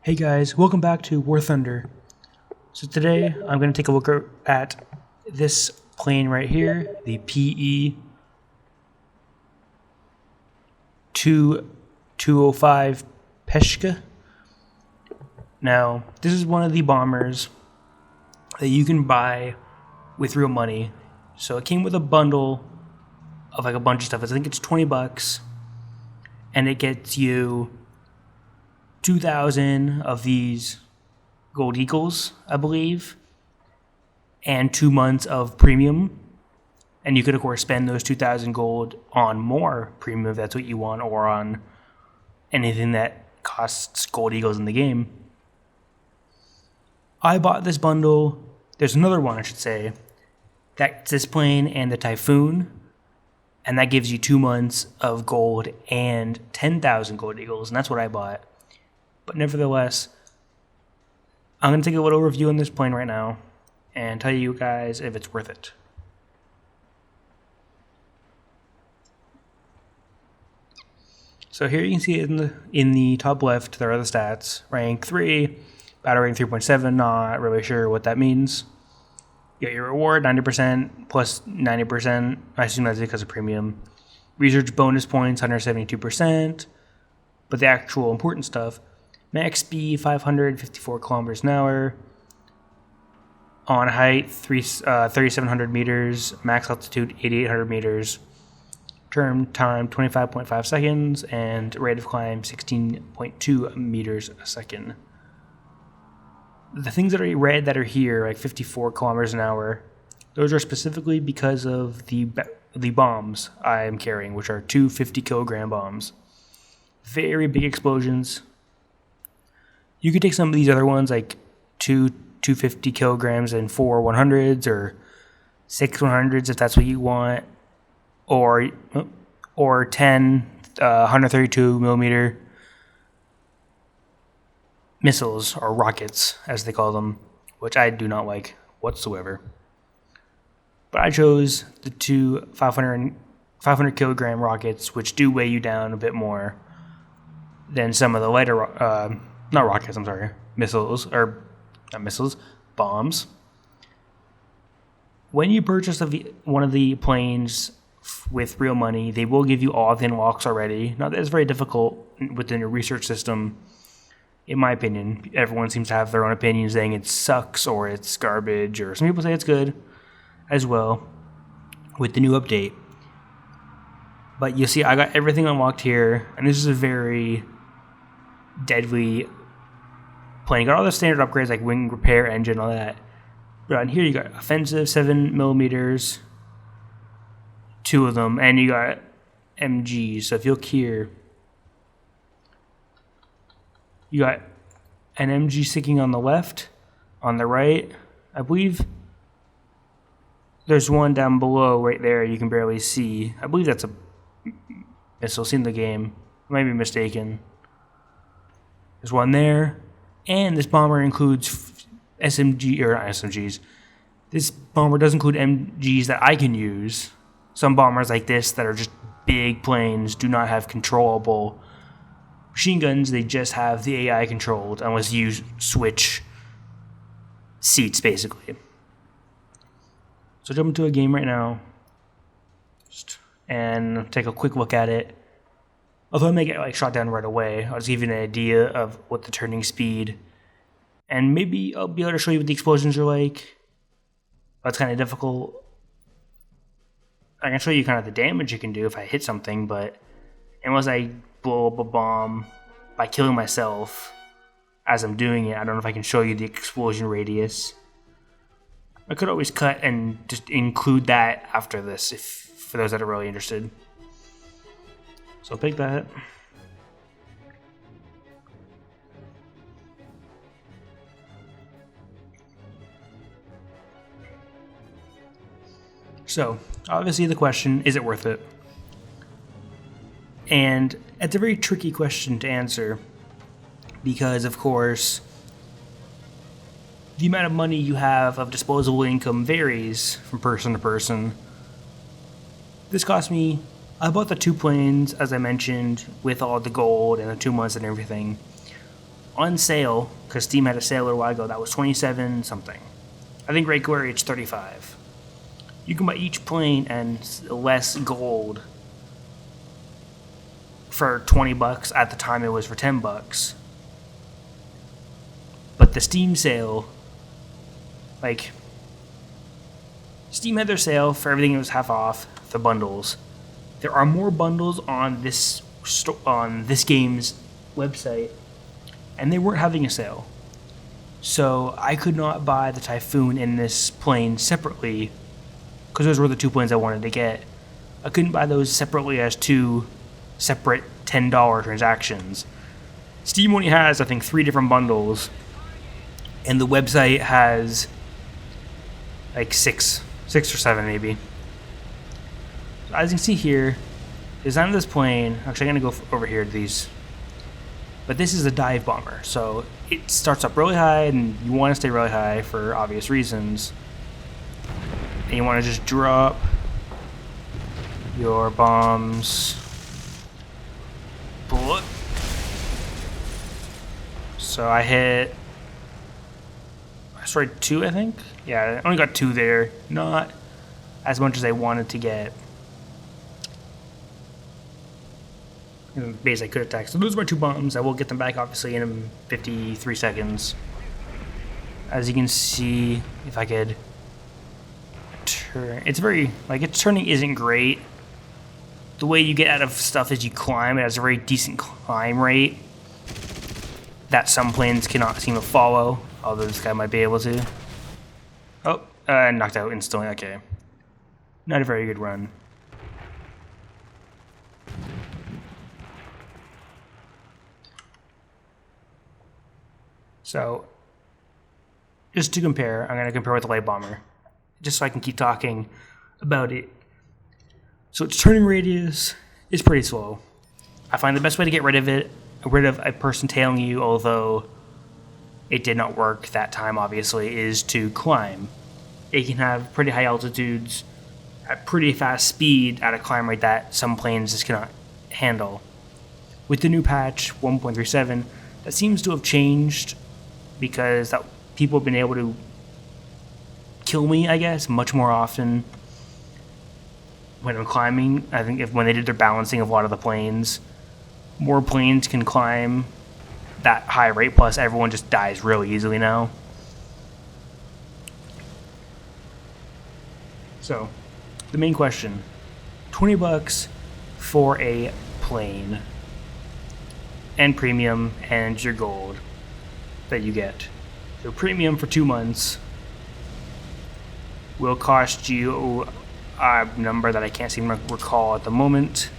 Hey guys, welcome back to War Thunder. So today I'm going to take a look at this plane right here, the PE-205 Peshka. Now, this is one of the bombers that you can buy with real money. So it came with a bundle of like a bunch of stuff. I think it's $20, and it gets you 2,000 of these Gold Eagles, I believe, and 2 months of premium. And you could, of course, spend those 2,000 gold on more premium if that's what you want, or on anything that costs Gold Eagles in the game. I bought this bundle. There's another one, I should say. That's this plane and the Typhoon. And that gives you 2 months of gold and 10,000 Gold Eagles. And that's what I bought. But nevertheless, I'm going to take a little review on this plane right now and tell you guys if it's worth it. So here you can see in the top left, there are the stats. Rank 3, battle rating 3.7, not really sure what that means. You get your reward, 90% plus 90%. I assume that's because of premium. Research bonus points, 172%. But the actual important stuff, max speed 554 kilometers an hour. On height 3,700 meters. Max altitude 8,800 meters. Turn time 25.5 seconds. And rate of climb 16.2 meters a second. The things that are red that are here, like 54 kilometers an hour, those are specifically because of the bombs I am carrying, which are two 50-kilogram bombs. Very big explosions. You could take some of these other ones, like 250 kilograms and 4 100s, or 6 100s if that's what you want, or 10 132 millimeter missiles, or rockets as they call them, which I do not like whatsoever. But I chose the two 500 kilogram rockets, which do weigh you down a bit more than some of the lighter bombs. When you purchase one of the planes with real money, they will give you all the unlocks already. Now, that's very difficult within your research system, in my opinion. Everyone seems to have their own opinion, saying it sucks or it's garbage, or some people say it's good as well with the new update. But you see, I got everything unlocked here, and this is a very deadly plane. You got all the standard upgrades like wing repair, engine, all that. But on here you got offensive 7 millimeters, 2 of them, and you got MGs. So if you look here, you got an MG sticking on the left, on the right. I believe there's one down below right there you can barely see. I believe that's a missile. Seen the game. I might be mistaken. There's one there. And this bomber includes SMGs. This bomber does include MGs that I can use. Some bombers like this that are just big planes do not have controllable machine guns. They just have the AI controlled, unless you switch seats, basically. So jump into a game right now and take a quick look at it. Although I may get shot down right away, I'll just give you an idea of what the turning speed, and maybe I'll be able to show you what the explosions are like. That's kind of difficult. I can show you kind of the damage you can do if I hit something, but unless I blow up a bomb by killing myself as I'm doing it, I don't know if I can show you the explosion radius. I could always cut and just include that after this, for those that are really interested. So I'll pick that. So, obviously the question, is it worth it? And it's a very tricky question to answer because, of course, the amount of money you have of disposable income varies from person to person. This cost me, I bought the 2 planes, as I mentioned, with all the gold and the 2 months and everything, on sale, because Steam had a sale a little while ago, that was 27 something. I think regular it's 35. You can buy each plane and less gold for $20. At the time it was for $10. But the Steam sale, like, Steam had their sale for everything that was half off, the bundles. There are more bundles on this game's website, and they weren't having a sale. So I could not buy the Typhoon and this plane separately, because those were the two planes I wanted to get. I couldn't buy those separately as two separate $10 transactions. Steam only has, I think, 3 different bundles, and the website has like 6 or 7 maybe. So as you can see here, design of this plane, actually I'm going to go over here to these, but this is a dive bomber, so it starts up really high, and you want to stay really high for obvious reasons, and you want to just drop your bombs. Bullet. So I hit, I destroyed 2, I think. Yeah, I only got 2 there. Not as much as I wanted to get. Base I could attack. So those were my 2 bombs. I will get them back obviously in 53 seconds. As you can see, if I could turn, it's very, like, its turning isn't great. The way you get out of stuff is you climb. It has a very decent climb rate that some planes cannot seem to follow, although this guy might be able to. Oh, knocked out instantly. Okay. Not a very good run. So, just to compare, I'm going to compare with the light bomber, just so I can keep talking about it. So its turning radius is pretty slow. I find the best way to get rid of a person tailing you, although it did not work that time obviously, is to climb. It can have pretty high altitudes at pretty fast speed at a climb rate that some planes just cannot handle. With the new patch 1.37, that seems to have changed, because people have been able to kill me, I guess, much more often when I'm climbing. I think when they did their balancing of a lot of the planes, more planes can climb that high rate, plus everyone just dies really easily now. So, the main question, $20 for a plane and premium and your gold that you get. So premium for 2 months will cost you a number that I can't seem to recall at the moment.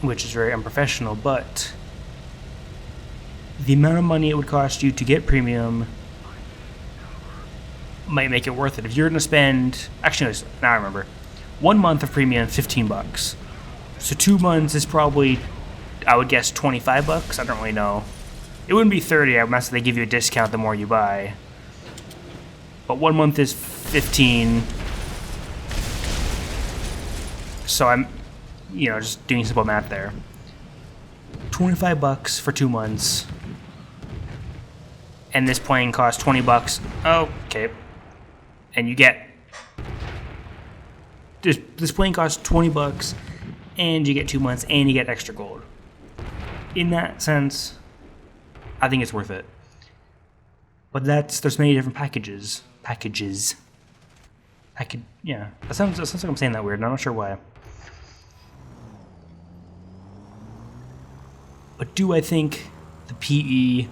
Which is very unprofessional, but the amount of money it would cost you to get premium might make it worth it. If you're going to spend, actually, now I remember, 1 month of premium, $15. So 2 months is probably, I would guess, $25. I don't really know. It wouldn't be 30. I must they give you a discount the more you buy. But 1 month is 15. So I'm, just doing simple math there. $25 for 2 months. And this plane costs $20. Oh, okay. And you get, this plane costs $20, and you get 2 months, and you get extra gold. In that sense, I think it's worth it. But there's many different packages. Yeah, that sounds like I'm saying that weird, and I'm not sure why. But do I think the PE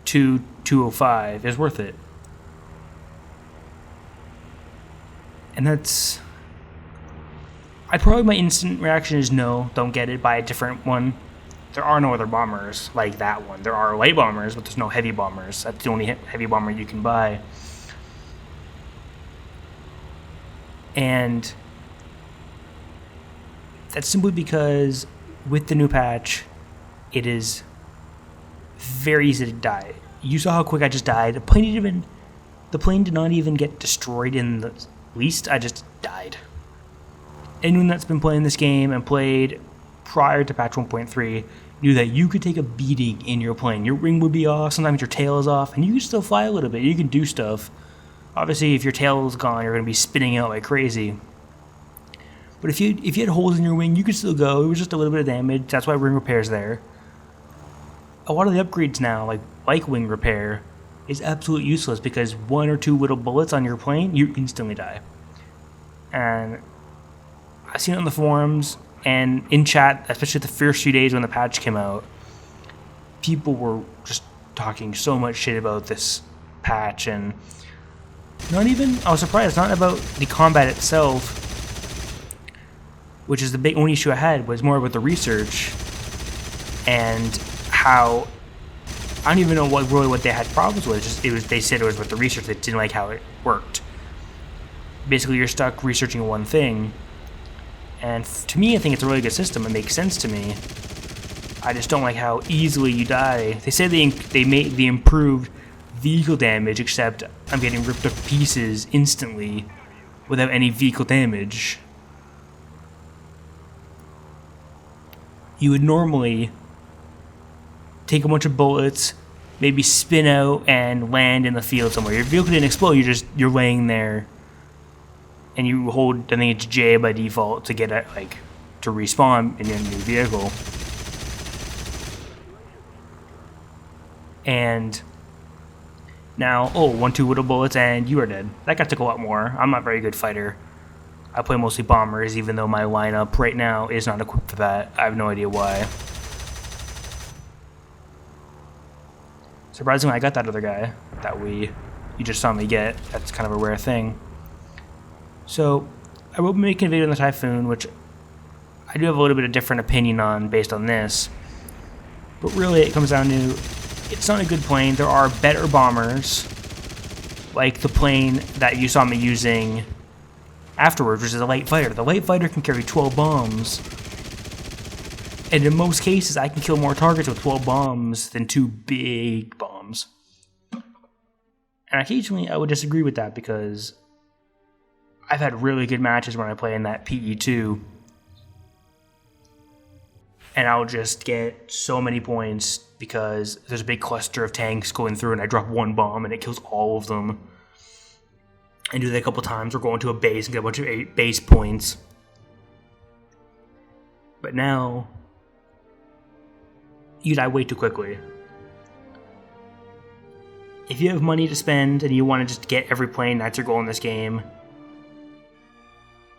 205 is worth it? And that's, my instant reaction is no, don't get it, buy a different one. There are no other bombers like that one. There are light bombers, but there's no heavy bombers. That's the only heavy bomber you can buy. And that's simply because with the new patch, it is very easy to die. You saw how quick I just died. The plane did not even get destroyed in least I just died. Anyone that's been playing this game and played prior to patch 1.3 knew that you could take a beating in your plane. Your wing would be off, sometimes your tail is off, and you can still fly a little bit. You can do stuff. Obviously, if your tail is gone, you're going to be spinning out like crazy. But if you had holes in your wing, you could still go. It was just a little bit of damage. That's why wing repair is there. A lot of the upgrades now, like wing repair, is absolutely useless because 1 or 2 little bullets on your plane, you instantly die. And I've seen it on the forums and in chat, especially the first few days when the patch came out, people were just talking so much shit about this patch, and I was surprised, it's not about the combat itself, which is the big only issue I had, was more about the research and how, I don't even know what they had problems with. They said it was with the research, they didn't like how it worked. Basically, you're stuck researching one thing. And to me, I think it's a really good system. It makes sense to me. I just don't like how easily you die. They say they made the improved vehicle damage, except I'm getting ripped to pieces instantly without any vehicle damage. You would normally take a bunch of bullets, maybe spin out and land in the field somewhere. Your vehicle didn't explode. You're laying there. And you hold, I think it's J by default to get it, to respawn in your new vehicle. And now, 1-2 little bullets and you are dead. That guy took a lot more. I'm not a very good fighter. I play mostly bombers, even though my lineup right now is not equipped for that. I have no idea why. Surprisingly, I got that other guy that you just saw me get. That's kind of a rare thing. So, I will be making a video on the Typhoon, which I do have a little bit of different opinion on based on this. But really, it comes down to, it's not a good plane. There are better bombers, like the plane that you saw me using afterwards, which is a light fighter. The light fighter can carry 12 bombs. And in most cases, I can kill more targets with 12 bombs than 2 big bombs. And occasionally, I would disagree with that because I've had really good matches when I play in that PE2. And I'll just get so many points because there's a big cluster of tanks going through and I drop 1 bomb and it kills all of them. And do that a couple times or go into a base and get a bunch of base points. But now, you die way too quickly. If you have money to spend and you want to just get every plane, that's your goal in this game,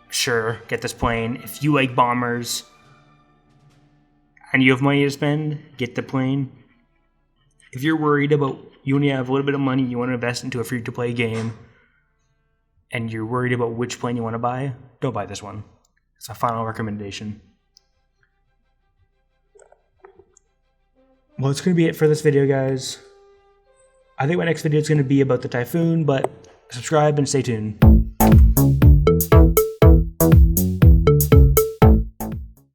sure, get this plane. If you like bombers and you have money to spend, get the plane. If you're worried about, you only have a little bit of money, you want to invest into a free-to-play game, and you're worried about which plane you want to buy, don't buy this one. It's a final recommendation. Well, it's going to be it for this video, guys. I think my next video is going to be about the Typhoon, but subscribe and stay tuned.